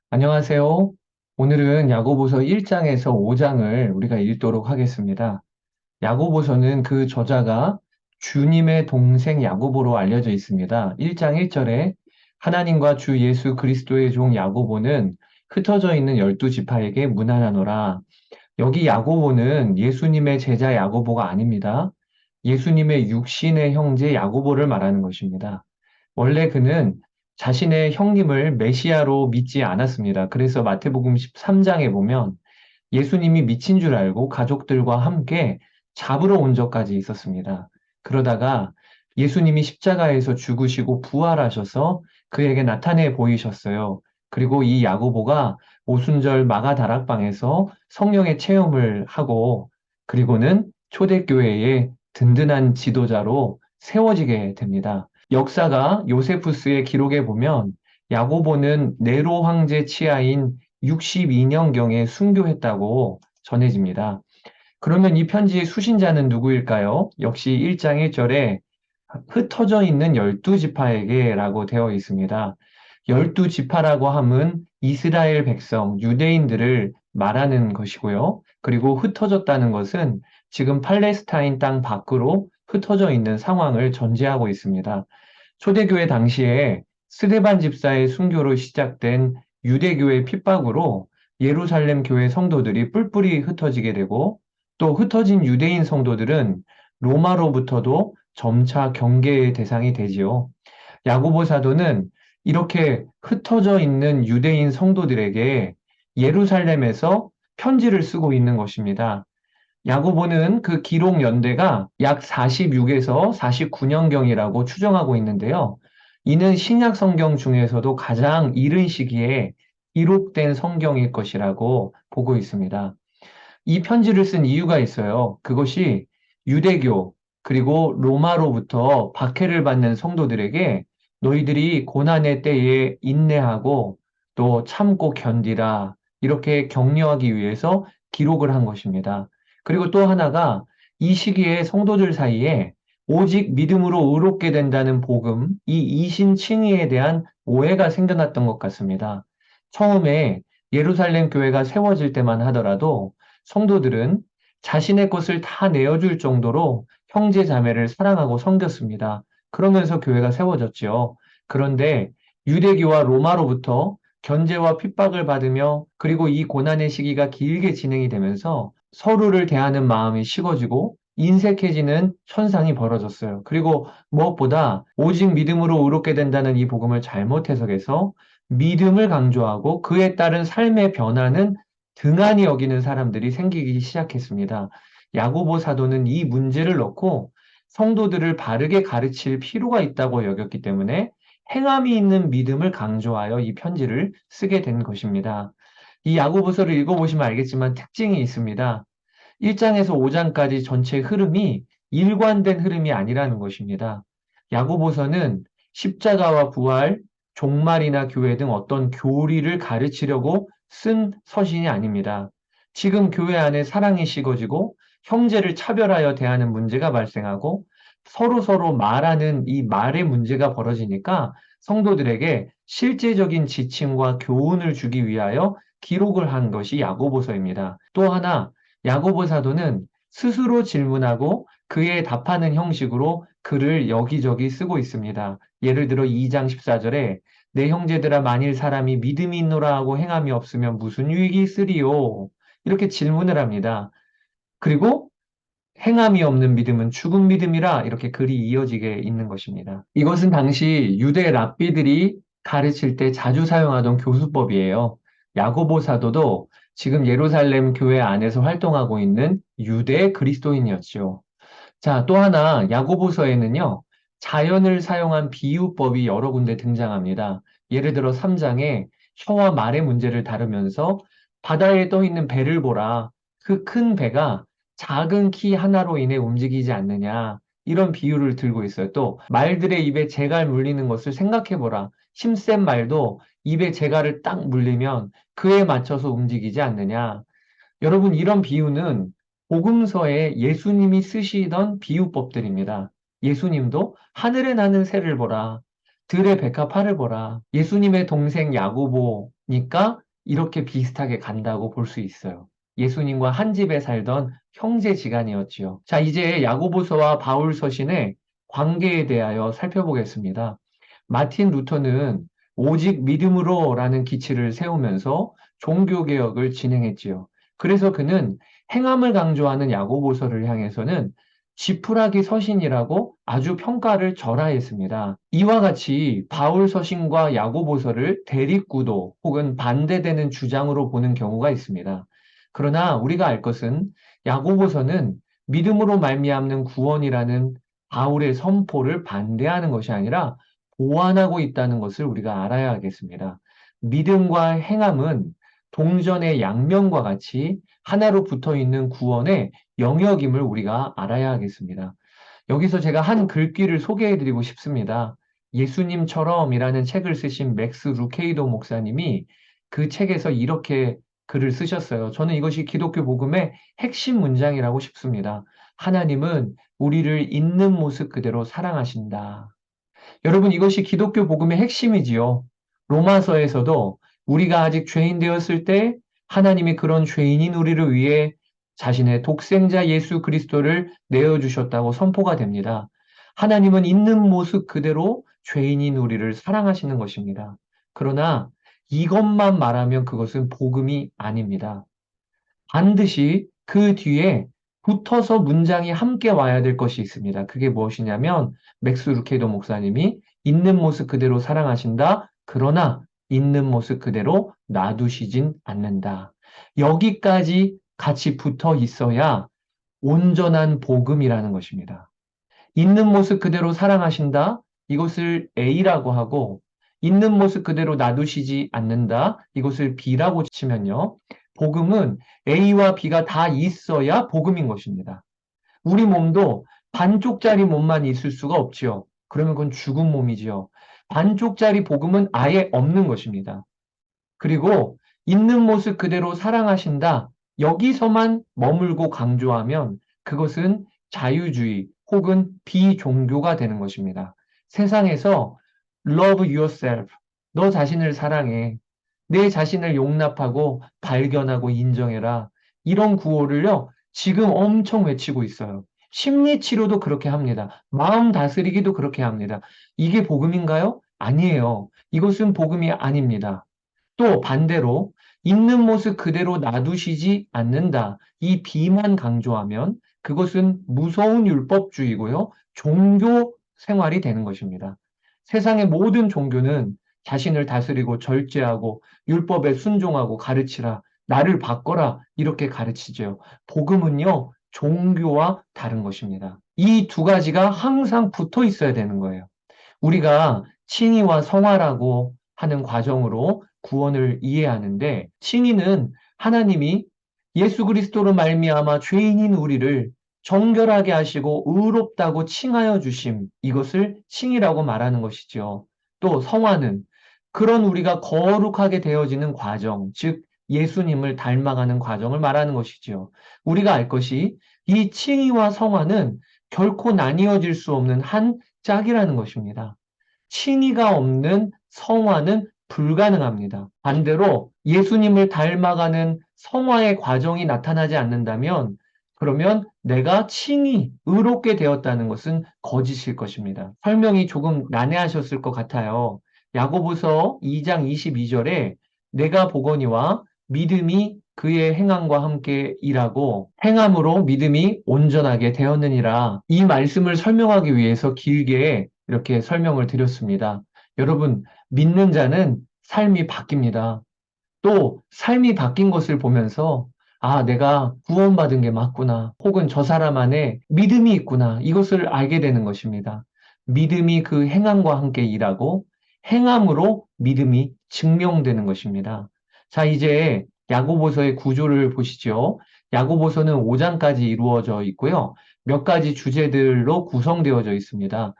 안녕하세요. 오늘은 야고보서 1장에서 5장을 우리가 읽도록 하겠습니다. 야고보서는 그 저자가 주님의 동생 야고보로 알려져 있습니다. 1장 1절에 하나님과 주 예수 그리스도의 종 야고보는 흩어져 있는 12지파에게 문안하노라. 여기 야고보는 예수님의 제자 야고보가 아닙니다. 예수님의 육신의 형제 야고보를 말하는 것입니다. 원래 그는 자신의 형님을 메시아로 믿지 않았습니다. 그래서 마태복음 13장에 보면 예수님이 미친 줄 알고 가족들과 함께 잡으러 온 적까지 있었습니다. 그러다가 예수님이 십자가에서 죽으시고 부활하셔서 그에게 나타내 보이셨어요. 그리고 이 야고보가 오순절 마가다락방에서 성령의 체험을 하고 그리고는 초대교회의 든든한 지도자로 세워지게 됩니다. 역사가 요세푸스의 기록에 보면 야고보는 네로 황제 치하인 62년경에 순교했다고 전해집니다. 그러면 이 편지의 수신자는 누구일까요? 역시 1장 1절에 흩어져 있는 12지파에게라고 되어 있습니다. 12지파라고 함은 이스라엘 백성, 유대인들을 말하는 것이고요. 그리고 흩어졌다는 것은 지금 팔레스타인 땅 밖으로 흩어져 있는 상황을 전제하고 있습니다. 초대교회 당시에 스데반 집사의 순교로 시작된 유대교의 핍박으로 예루살렘 교회 성도들이 뿔뿔이 흩어지게 되고 또 흩어진 유대인 성도들은 로마로부터도 점차 경계의 대상이 되지요. 야고보 사도는 이렇게 흩어져 있는 유대인 성도들에게 예루살렘에서 편지를 쓰고 있는 것입니다. 야고보는 그 기록 연대가 약 46에서 49년경이라고 추정하고 있는데요. 이는 신약 성경 중에서도 가장 이른 시기에 기록된 성경일 것이라고 보고 있습니다. 이 편지를 쓴 이유가 있어요. 그것이 유대교 그리고 로마로부터 박해를 받는 성도들에게 너희들이 고난의 때에 인내하고 또 참고 견디라 이렇게 격려하기 위해서 기록을 한 것입니다. 그리고 또 하나가 이 시기에 성도들 사이에 오직 믿음으로 의롭게 된다는 복음, 이 이신칭의에 대한 오해가 생겨났던 것 같습니다. 처음에 예루살렘 교회가 세워질 때만 하더라도 성도들은 자신의 것을 다 내어줄 정도로 형제 자매를 사랑하고 섬겼습니다. 그러면서 교회가 세워졌지요. 그런데 유대교와 로마로부터 견제와 핍박을 받으며 그리고 이 고난의 시기가 길게 진행이 되면서 서로를 대하는 마음이 식어지고 인색해지는 현상이 벌어졌어요. 그리고 무엇보다 오직 믿음으로 의롭게 된다는 이 복음을 잘못 해석해서 믿음을 강조하고 그에 따른 삶의 변화는 등한히 여기는 사람들이 생기기 시작했습니다. 야고보 사도는 이 문제를 넣고 성도들을 바르게 가르칠 필요가 있다고 여겼기 때문에 행함이 있는 믿음을 강조하여 이 편지를 쓰게 된 것입니다. 이 야고보서를 읽어보시면 알겠지만 특징이 있습니다. 1장에서 5장까지 전체 흐름이 일관된 흐름이 아니라는 것입니다. 야고보서는 십자가와 부활, 종말이나 교회 등 어떤 교리를 가르치려고 쓴 서신이 아닙니다. 지금 교회 안에 사랑이 식어지고 형제를 차별하여 대하는 문제가 발생하고 서로 말하는 이 말의 문제가 벌어지니까 성도들에게 실제적인 지침과 교훈을 주기 위하여 기록을 한 것이 야고보서입니다. 또 하나 야고보 사도는 스스로 질문하고 그에 답하는 형식으로 글을 여기저기 쓰고 있습니다. 예를 들어 2장 14절에 내 형제들아 만일 사람이 믿음이 있노라 하고 행함이 없으면 무슨 유익이 있으리요? 이렇게 질문을 합니다. 그리고 행함이 없는 믿음은 죽은 믿음이라 이렇게 글이 이어지게 있는 것입니다. 이것은 당시 유대 랍비들이 가르칠 때 자주 사용하던 교수법이에요. 야고보 사도도 지금 예루살렘 교회 안에서 활동하고 있는 유대 그리스도인이었죠. 자, 또 하나 야고보서에는요. 자연을 사용한 비유법이 여러 군데 등장합니다. 예를 들어 3장에 혀와 말의 문제를 다루면서 바다에 떠 있는 배를 보라. 그 큰 배가 작은 키 하나로 인해 움직이지 않느냐. 이런 비유를 들고 있어요. 또 말들의 입에 재갈 물리는 것을 생각해 보라. 힘센 말도 입에 재갈을 딱 물리면 그에 맞춰서 움직이지 않느냐. 여러분, 이런 비유는 복음서에 예수님이 쓰시던 비유법들입니다. 예수님도 하늘에 나는 새를 보라. 들의 백합화를 보라. 예수님의 동생 야고보니까 이렇게 비슷하게 간다고 볼 수 있어요. 예수님과 한 집에 살던 형제지간이었지요. 자, 이제 야고보서와 바울 서신의 관계에 대하여 살펴보겠습니다. 마틴 루터는 오직 믿음으로라는 기치를 세우면서 종교개혁을 진행했지요. 그래서 그는 행함을 강조하는 야고보서를 향해서는 지푸라기 서신이라고 아주 평가를 절하했습니다. 이와 같이 바울 서신과 야고보서를 대립구도 혹은 반대되는 주장으로 보는 경우가 있습니다. 그러나 우리가 알 것은 야고보서는 믿음으로 말미암는 구원이라는 바울의 선포를 반대하는 것이 아니라 보완하고 있다는 것을 우리가 알아야 하겠습니다. 믿음과 행함은 동전의 양면과 같이 하나로 붙어 있는 구원의 영역임을 우리가 알아야 하겠습니다. 여기서 제가 한 글귀를 소개해 드리고 싶습니다. 예수님처럼이라는 책을 쓰신 맥스 루케이도 목사님이 그 책에서 이렇게 글을 쓰셨어요. 저는 이것이 기독교 복음의 핵심 문장이라고 싶습니다. 하나님은 우리를 있는 모습 그대로 사랑하신다. 여러분, 이것이 기독교 복음의 핵심이지요. 로마서에서도 우리가 아직 죄인 되었을 때 하나님이 그런 죄인인 우리를 위해 자신의 독생자 예수 그리스도를 내어주셨다고 선포가 됩니다. 하나님은 있는 모습 그대로 죄인인 우리를 사랑하시는 것입니다. 그러나 이것만 말하면 그것은 복음이 아닙니다. 반드시 그 뒤에 붙어서 문장이 함께 와야 될 것이 있습니다. 그게 무엇이냐면 맥스 루케이도 목사님이 있는 모습 그대로 사랑하신다. 그러나 있는 모습 그대로 놔두시진 않는다. 여기까지 같이 붙어 있어야 온전한 복음이라는 것입니다. 있는 모습 그대로 사랑하신다. 이것을 A라고 하고 있는 모습 그대로 놔두시지 않는다. 이것을 B라고 치면요. 복음은 A와 B가 다 있어야 복음인 것입니다. 우리 몸도 반쪽짜리 몸만 있을 수가 없지요. 그러면 그건 죽은 몸이지요. 반쪽짜리 복음은 아예 없는 것입니다. 그리고 있는 모습 그대로 사랑하신다. 여기서만 머물고 강조하면 그것은 자유주의 혹은 비종교가 되는 것입니다. 세상에서 love yourself, 너 자신을 사랑해. 내 자신을 용납하고 발견하고 인정해라. 이런 구호를요, 지금 엄청 외치고 있어요. 심리치료도 그렇게 합니다. 마음 다스리기도 그렇게 합니다. 이게 복음인가요? 아니에요. 이것은 복음이 아닙니다. 또 반대로 있는 모습 그대로 놔두시지 않는다. 이 비만 강조하면 그것은 무서운 율법주의고요. 종교 생활이 되는 것입니다. 세상의 모든 종교는 자신을 다스리고 절제하고 율법에 순종하고 가르치라. 나를 바꿔라. 이렇게 가르치죠. 복음은요. 종교와 다른 것입니다. 이 두 가지가 항상 붙어 있어야 되는 거예요. 우리가 칭의와 성화라고 하는 과정으로 구원을 이해하는데 칭의는 하나님이 예수 그리스도로 말미암아 죄인인 우리를 정결하게 하시고 의롭다고 칭하여 주심 이것을 칭의라고 말하는 것이죠. 또 성화는 그런 우리가 거룩하게 되어지는 과정, 즉 예수님을 닮아가는 과정을 말하는 것이지요. 우리가 알 것이 이 칭의와 성화는 결코 나뉘어질 수 없는 한 짝이라는 것입니다. 칭의가 없는 성화는 불가능합니다. 반대로 예수님을 닮아가는 성화의 과정이 나타나지 않는다면 그러면 내가 칭의, 의롭게 되었다는 것은 거짓일 것입니다. 설명이 조금 난해하셨을 것 같아요. 야고보서 2장 22절에 내가 보거니와 믿음이 그의 행함과 함께 일하고 행함으로 믿음이 온전하게 되었느니라. 이 말씀을 설명하기 위해서 길게 이렇게 설명을 드렸습니다. 여러분, 믿는 자는 삶이 바뀝니다. 또 삶이 바뀐 것을 보면서 아, 내가 구원받은 게 맞구나. 혹은 저 사람 안에 믿음이 있구나. 이것을 알게 되는 것입니다. 믿음이 그 행함과 함께 일하고 행함으로 믿음이 증명되는 것입니다. 자, 이제 야고보서의 구조를 보시죠. 야고보서는 5장까지 이루어져 있고요. 몇 가지 주제들로 구성되어져 있습니다.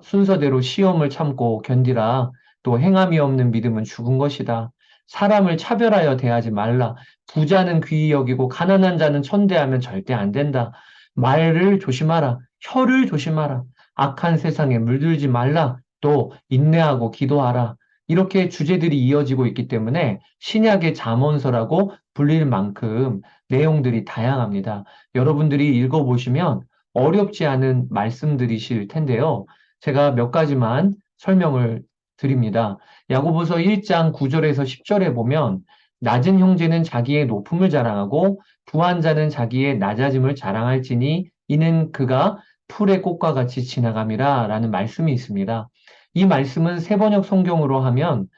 순서대로 시험을 참고 견디라. 또 행함이 없는 믿음은 죽은 것이다. 사람을 차별하여 대하지 말라. 부자는 귀히 여기고 가난한 자는 천대하면 절대 안 된다. 말을 조심하라. 혀를 조심하라. 악한 세상에 물들지 말라. 또 인내하고 기도하라. 이렇게 주제들이 이어지고 있기 때문에 신약의 잠언서라고 불릴 만큼 내용들이 다양합니다. 여러분들이 읽어보시면 어렵지 않은 말씀들이실 텐데요. 제가 몇 가지만 설명을 드립니다. 야고보서 1장 9절에서 10절에 보면 낮은 형제는 자기의 높음을 자랑하고 부한 자는 자기의 낮아짐을 자랑할지니 이는 그가 풀의 꽃과 같이 지나감이라 라는 말씀이 있습니다. 이 말씀은 세번역 성경으로 하면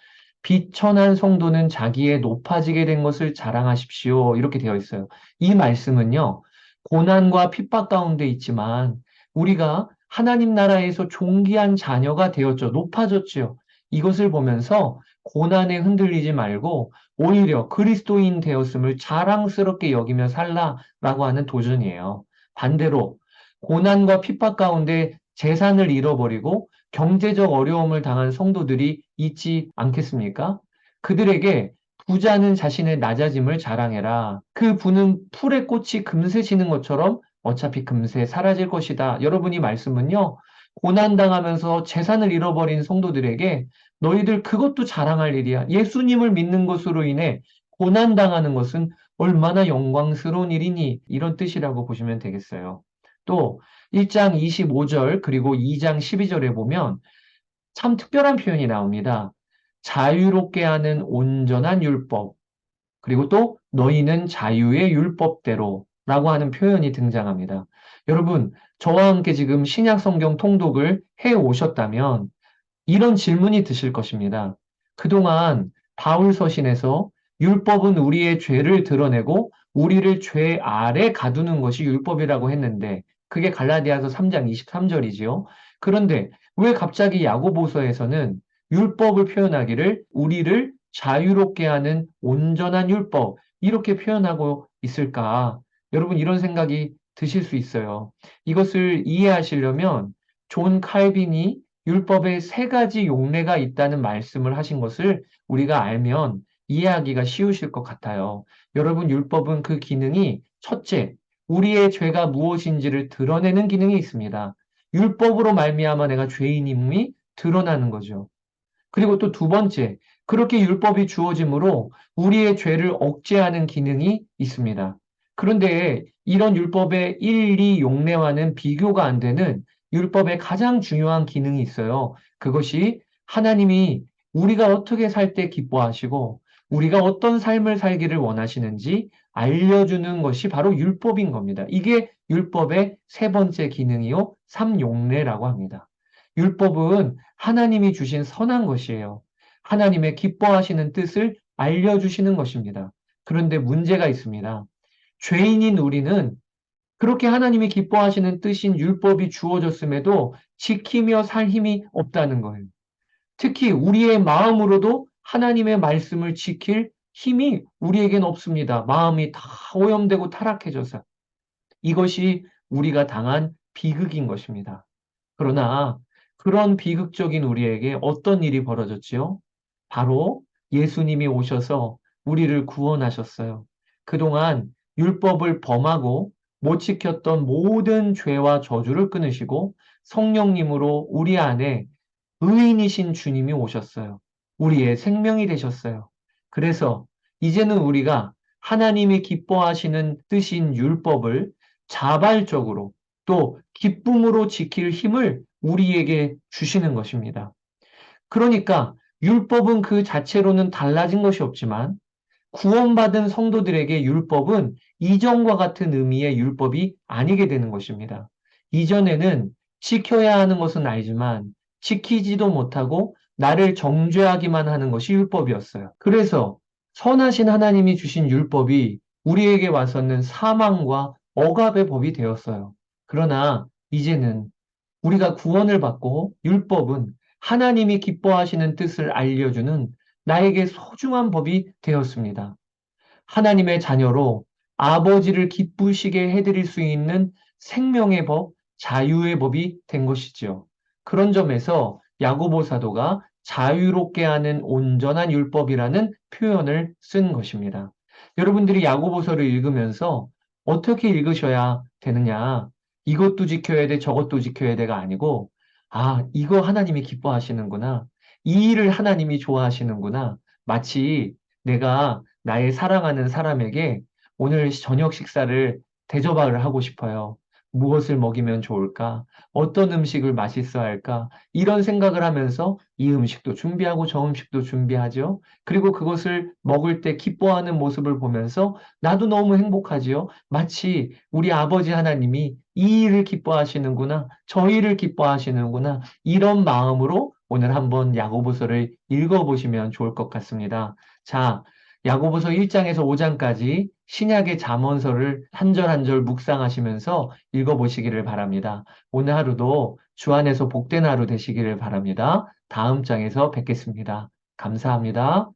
비천한 성도는 자기의 높아지게 된 것을 자랑하십시오. 이렇게 되어 있어요. 이 말씀은요, 고난과 핍박 가운데 있지만 우리가 하나님 나라에서 존귀한 자녀가 되었죠. 높아졌죠. 이것을 보면서 고난에 흔들리지 말고 오히려 그리스도인 되었음을 자랑스럽게 여기며 살라라고 하는 도전이에요. 반대로 고난과 핍박 가운데 재산을 잃어버리고 경제적 어려움을 당한 성도들이 있지 않겠습니까? 그들에게 부자는 자신의 낮아짐을 자랑해라. 그 부는 풀의 꽃이 금세 지는 것처럼 어차피 금세 사라질 것이다. 여러분이 말씀은요, 고난당하면서 재산을 잃어버린 성도들에게 너희들 그것도 자랑할 일이야. 예수님을 믿는 것으로 인해 고난당하는 것은 얼마나 영광스러운 일이니? 이런 뜻이라고 보시면 되겠어요. 또 1장 25절 그리고 2장 12절에 보면 참 특별한 표현이 나옵니다. 자유롭게 하는 온전한 율법, 그리고 또 너희는 자유의 율법대로 라고 하는 표현이 등장합니다. 여러분, 저와 함께 지금 신약 성경 통독을 해 오셨다면 이런 질문이 드실 것입니다. 그동안 바울 서신에서 율법은 우리의 죄를 드러내고 우리를 죄 아래 가두는 것이 율법이라고 했는데 그게 갈라디아서 3장 23절이지요. 그런데 왜 갑자기 야고보서에서는 율법을 표현하기를 우리를 자유롭게 하는 온전한 율법 이렇게 표현하고 있을까? 여러분 이런 생각이 드실 수 있어요. 이것을 이해하시려면 존 칼빈이 율법에 세 가지 용례가 있다는 말씀을 하신 것을 우리가 알면 이해하기가 쉬우실 것 같아요. 여러분, 율법은 그 기능이 첫째, 우리의 죄가 무엇인지를 드러내는 기능이 있습니다. 율법으로 말미암아 내가 죄인임이 드러나는 거죠. 그리고 또 두 번째, 그렇게 율법이 주어짐으로 우리의 죄를 억제하는 기능이 있습니다. 그런데 이런 율법의 1, 2 용례와는 비교가 안 되는 율법의 가장 중요한 기능이 있어요. 그것이 하나님이 우리가 어떻게 살 때 기뻐하시고 우리가 어떤 삶을 살기를 원하시는지 알려주는 것이 바로 율법인 겁니다. 이게 율법의 세 번째 기능이요, 삼용례라고 합니다. 율법은 하나님이 주신 선한 것이에요. 하나님의 기뻐하시는 뜻을 알려주시는 것입니다. 그런데 문제가 있습니다. 죄인인 우리는 그렇게 하나님이 기뻐하시는 뜻인 율법이 주어졌음에도 지키며 살 힘이 없다는 거예요. 특히 우리의 마음으로도 하나님의 말씀을 지킬 힘이 우리에겐 없습니다. 마음이 다 오염되고 타락해져서. 이것이 우리가 당한 비극인 것입니다. 그러나 그런 비극적인 우리에게 어떤 일이 벌어졌지요? 바로 예수님이 오셔서 우리를 구원하셨어요. 그동안 율법을 범하고 못 지켰던 모든 죄와 저주를 끊으시고 성령님으로 우리 안에 의인이신 주님이 오셨어요. 우리의 생명이 되셨어요. 그래서 이제는 우리가 하나님이 기뻐하시는 뜻인 율법을 자발적으로 또 기쁨으로 지킬 힘을 우리에게 주시는 것입니다. 그러니까 율법은 그 자체로는 달라진 것이 없지만 구원받은 성도들에게 율법은 이전과 같은 의미의 율법이 아니게 되는 것입니다. 이전에는 지켜야 하는 것은 알지만 지키지도 못하고 나를 정죄하기만 하는 것이 율법이었어요. 그래서 선하신 하나님이 주신 율법이 우리에게 와서는 사망과 억압의 법이 되었어요. 그러나 이제는 우리가 구원을 받고 율법은 하나님이 기뻐하시는 뜻을 알려주는 나에게 소중한 법이 되었습니다. 하나님의 자녀로 아버지를 기쁘시게 해드릴 수 있는 생명의 법, 자유의 법이 된 것이지요. 그런 점에서 야고보 사도가 자유롭게 하는 온전한 율법이라는 표현을 쓴 것입니다. 여러분들이 야고보서를 읽으면서 어떻게 읽으셔야 되느냐? 이것도 지켜야 돼, 저것도 지켜야 돼가 아니고 아, 이거 하나님이 기뻐하시는구나. 이 일을 하나님이 좋아하시는구나. 마치 내가 나의 사랑하는 사람에게 오늘 저녁 식사를 대접을 하고 싶어요. 무엇을 먹이면 좋을까? 어떤 음식을 맛있어 할까? 이런 생각을 하면서 이 음식도 준비하고 저 음식도 준비하죠. 그리고 그것을 먹을 때 기뻐하는 모습을 보면서 나도 너무 행복하지요. 마치 우리 아버지 하나님이 이 일을 기뻐하시는구나. 저 일을 기뻐하시는구나. 이런 마음으로 오늘 한번 야고보서를 읽어보시면 좋을 것 같습니다. 자, 야고보서 1장에서 5장까지 신약의 잠언서를 한 절 한 절 묵상하시면서 읽어보시기를 바랍니다. 오늘 하루도 주 안에서 복된 하루 되시기를 바랍니다. 다음 장에서 뵙겠습니다. 감사합니다.